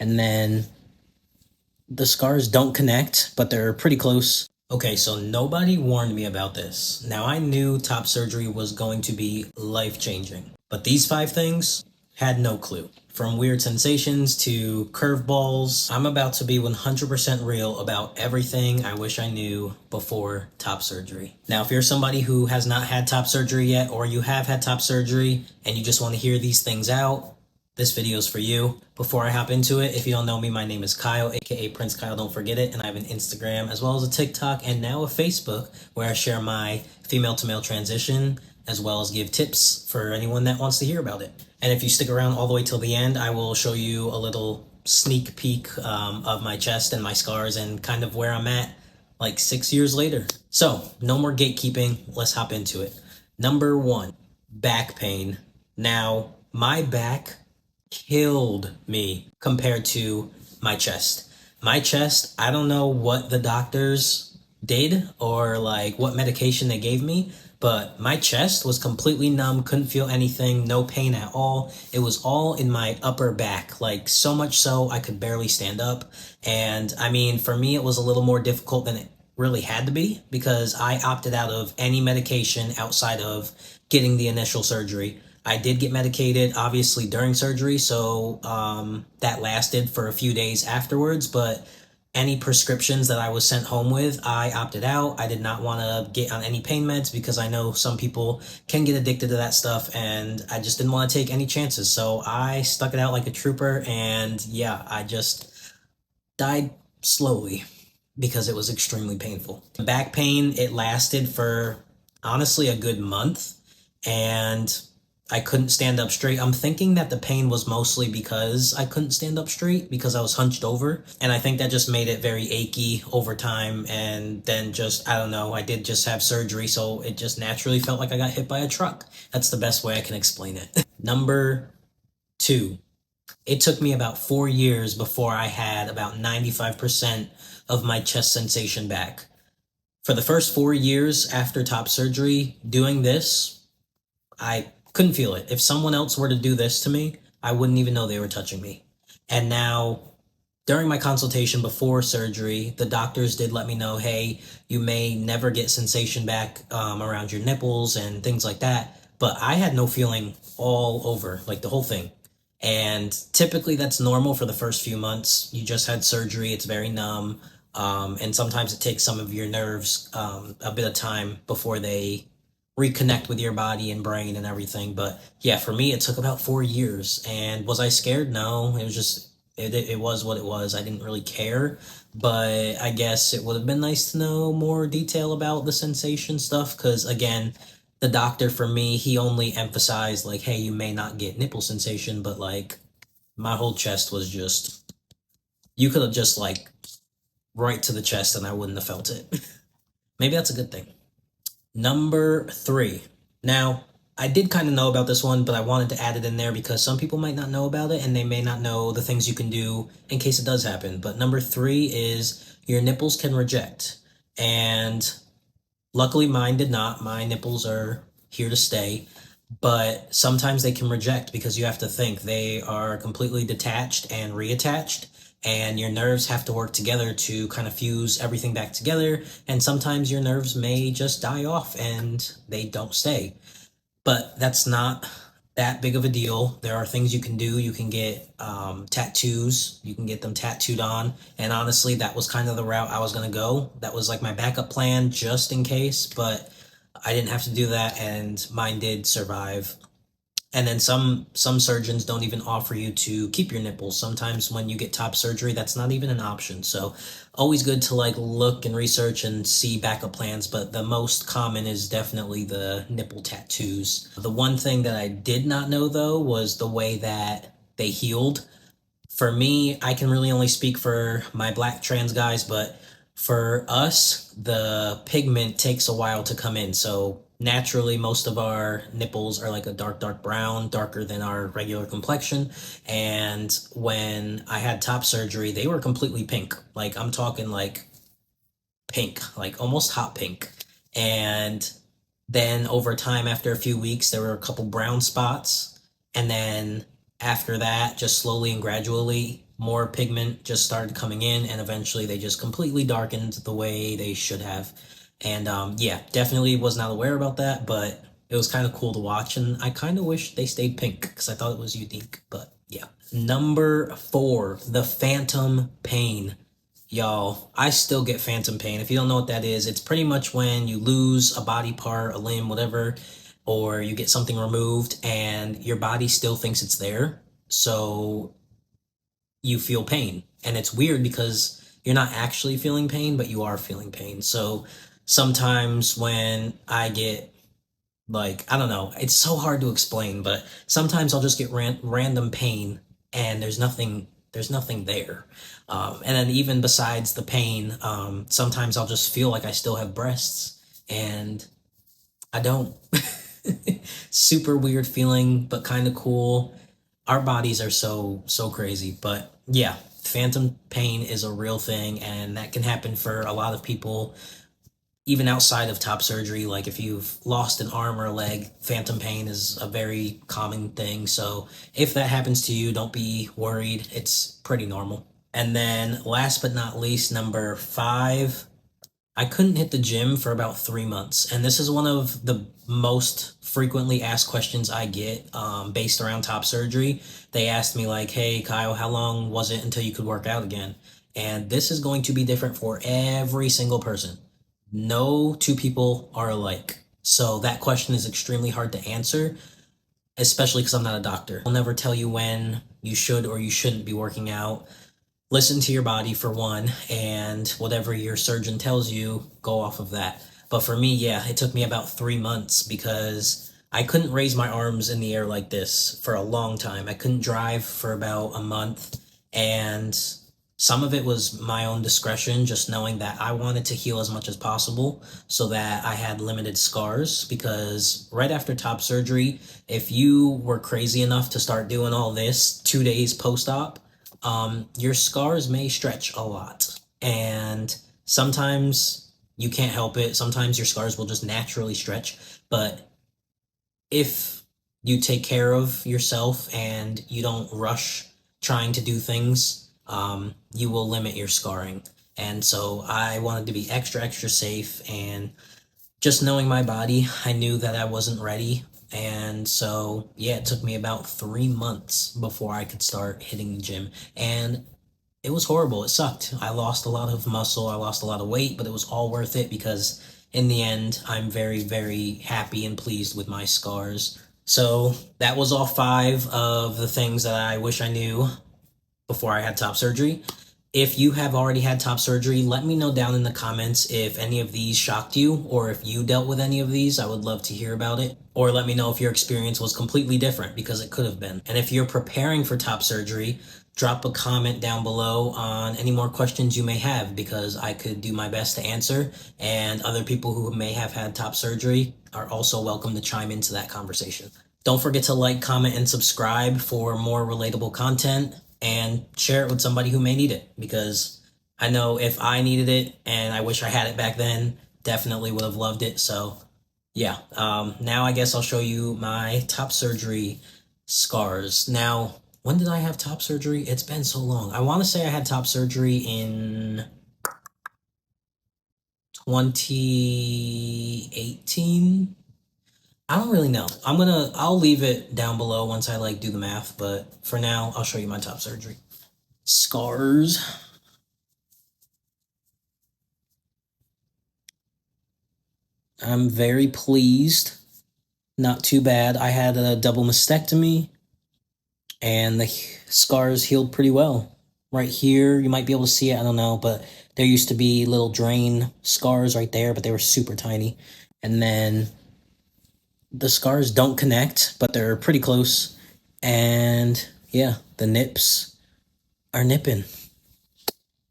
and then the scars don't connect, but they're pretty close. Okay, so nobody warned me about this. Now I knew top surgery was going to be life-changing, but these five things had no clue. From weird sensations to curveballs, I'm about to be 100% real about everything I wish I knew before top surgery. Now, if you're somebody who has not had top surgery yet, or you have had top surgery and you just want to hear these things out, this video is for you. Before I hop into it, if you don't know me, my name is Kyle, aka Prince Kyle, don't forget it, and I have an Instagram as well as a TikTok and now a Facebook where I share my female to male transition as well as give tips for anyone that wants to hear about it. And if you stick around all the way till the end, I will show you a little sneak peek of my chest and my scars and kind of where I'm at like 6 years later. So, no more gatekeeping, let's hop into it. Number 1, back pain. Now, my back killed me compared to my chest. My chest, I don't know what the doctors did or like what medication they gave me, but my chest was completely numb, couldn't feel anything, no pain at all. It was all in my upper back, like so much so I could barely stand up. And I mean, for me, it was a little more difficult than it really had to be because I opted out of any medication outside of getting the initial surgery. I did get medicated, obviously, during surgery, so that lasted for a few days afterwards, but any prescriptions that I was sent home with, I opted out. I did not want to get on any pain meds because I know some people can get addicted to that stuff, and I just didn't want to take any chances. So I stuck it out like a trooper, and yeah, I just died slowly because it was extremely painful. Back pain, it lasted for honestly a good month, and I couldn't stand up straight. I'm thinking that the pain was mostly because I couldn't stand up straight because I was hunched over. And I think that just made it very achy over time. And then just, I don't know, I did just have surgery. So it just naturally felt like I got hit by a truck. That's the best way I can explain it. Number 2, it took me about 4 years before I had about 95% of my chest sensation back. For the first 4 years after top surgery, doing this, I couldn't feel it. If someone else were to do this to me, I wouldn't even know they were touching me. And now, during my consultation before surgery, the doctors did let me know, hey, you may never get sensation back around your nipples and things like that. But I had no feeling all over, like the whole thing. And typically that's normal for the first few months. You just had surgery, it's very numb. And sometimes it takes some of your nerves a bit of time before they reconnect with your body and brain and everything. But yeah, for me, it took about 4 years. And was I scared? No, it was just, it was what it was. I didn't really care, but I guess it would have been nice to know more detail about the sensation stuff. Cause again, the doctor for me, he only emphasized like, hey, you may not get nipple sensation, but like my whole chest was just, you could have just like right to the chest and I wouldn't have felt it. Maybe that's a good thing. Number 3. Now, I did kind of know about this one, but I wanted to add it in there because some people might not know about it and they may not know the things you can do in case it does happen. But number 3 is your nipples can reject. And luckily mine did not. My nipples are here to stay. But sometimes they can reject because you have to think they are completely detached and reattached. And your nerves have to work together to kind of fuse everything back together. And sometimes your nerves may just die off and they don't stay. But that's not that big of a deal. There are things you can do. You can get tattoos. You can get them tattooed on. And honestly, that was kind of the route I was going to go. That was like my backup plan just in case. But I didn't have to do that, and mine did survive. And then some surgeons don't even offer you to keep your nipples. Sometimes when you get top surgery, that's not even an option. So always good to like look and research and see backup plans, but the most common is definitely the nipple tattoos. The one thing that I did not know though was the way that they healed. For me, I can really only speak for my black trans guys, but for us, the pigment takes a while to come in. So naturally, most of our nipples are like a dark brown, darker than our regular complexion. And when I had top surgery, they were completely pink. Like I'm talking like pink, like almost hot pink. And then over time, after a few weeks, there were a couple brown spots. And then after that, just slowly and gradually, more pigment just started coming in, and eventually they just completely darkened the way they should have. And yeah, definitely was not aware about that, but it was kind of cool to watch, and I kind of wish they stayed pink because I thought it was unique. But yeah. Number 4, the phantom pain. Y'all, I still get phantom pain. If you don't know what that is, it's pretty much when you lose a body part, a limb, whatever, or you get something removed and your body still thinks it's there. So you feel pain. And it's weird because you're not actually feeling pain, but you are feeling pain. So sometimes when I get, like, I don't know, it's so hard to explain, but sometimes I'll just get random pain and there's nothing there. And then even besides the pain, sometimes I'll just feel like I still have breasts and I don't. Super weird feeling, but kind of cool. Our bodies are so crazy, but yeah, phantom pain is a real thing, and that can happen for a lot of people even outside of top surgery. Like if you've lost an arm or a leg, phantom pain is a very common thing. So if that happens to you, don't be worried. It's pretty normal. And then last but not least, number 5, I couldn't hit the gym for about 3 months. And this is one of the most frequently asked questions I get based around top surgery. They asked me, like, hey, Kyle, how long was it until you could work out again? And this is going to be different for every single person. No two people are alike. So that question is extremely hard to answer, especially because I'm not a doctor. I'll never tell you when you should or you shouldn't be working out. Listen to your body for one, and whatever your surgeon tells you, go off of that. But for me, yeah, it took me about 3 months because I couldn't raise my arms in the air like this for a long time. I couldn't drive for about a month, and some of it was my own discretion, just knowing that I wanted to heal as much as possible so that I had limited scars. Because right after top surgery, if you were crazy enough to start doing all this 2 days post-op, your scars may stretch a lot. And sometimes you can't help it. Sometimes your scars will just naturally stretch. But if you take care of yourself and you don't rush trying to do things, you will limit your scarring. And so I wanted to be extra safe, and just knowing my body, I knew that I wasn't ready. And so, yeah, it took me about 3 months before I could start hitting the gym. And it was horrible. It sucked. I lost a lot of muscle, I lost a lot of weight, but it was all worth it because in the end, I'm very happy and pleased with my scars. So that was all 5 of the things that I wish I knew before I had top surgery. If you have already had top surgery, let me know down in the comments if any of these shocked you or if you dealt with any of these. I would love to hear about it. Or let me know if your experience was completely different, because it could have been. And if you're preparing for top surgery, drop a comment down below on any more questions you may have, because I could do my best to answer. And other people who may have had top surgery are also welcome to chime into that conversation. Don't forget to like, comment, and subscribe for more relatable content, and share it with somebody who may need it, because I know if I needed it and I wish I had it back then, definitely would have loved it. So yeah, now I guess I'll show you my top surgery scars. Now, when did I have top surgery? It's been so long. I want to say I had top surgery in 2018. I don't really know. I'll leave it down below once I do the math, but for now, I'll show you my top surgery. Scars. I'm very pleased. Not too bad. I had a double mastectomy, and the scars healed pretty well. Right here, you might be able to see it, I don't know, but there used to be little drain scars right there, but they were super tiny. And then the scars don't connect, but they're pretty close. And yeah, the nips are nipping.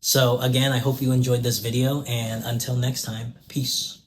So again, I hope you enjoyed this video, and until next time, peace.